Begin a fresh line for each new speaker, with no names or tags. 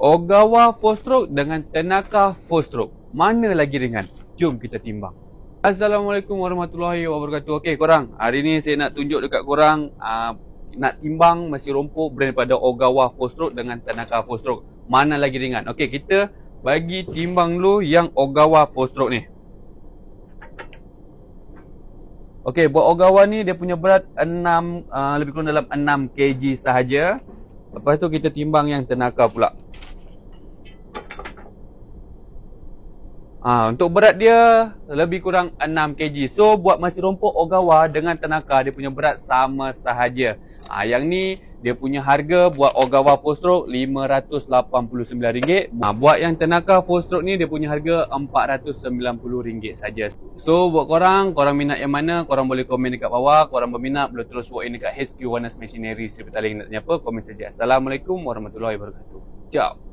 Ogawa 4-stroke dengan Tenaka 4-stroke. Mana lagi ringan? Jom kita timbang. Assalamualaikum warahmatullahi wabarakatuh. Okey korang, hari ni saya nak tunjuk dekat korang nak timbang mesin rompok brand daripada Ogawa 4-stroke dengan Tenaka 4-stroke. Mana lagi ringan? Okey, kita bagi timbang dulu yang Ogawa 4-stroke ni. Okey, buat Ogawa ni dia punya berat lebih kurang dalam 6 kg sahaja. Lepas tu kita timbang yang Tenaka pula. Untuk berat dia lebih kurang 6 kg. So buat mesin rompok Ogawa dengan Tenaka dia punya berat sama sahaja. Yang ni dia punya harga buat Ogawa 4-stroke RM589. Buat yang Tenaka 4-stroke ni dia punya harga RM490 saja. So buat korang minat yang mana, korang boleh komen dekat bawah. Korang berminat boleh terus walk in dekat HQ Wanas Machinery Sri Petaling. Nak tanya apa, komen saja. Assalamualaikum warahmatullahi wabarakatuh. Ciao.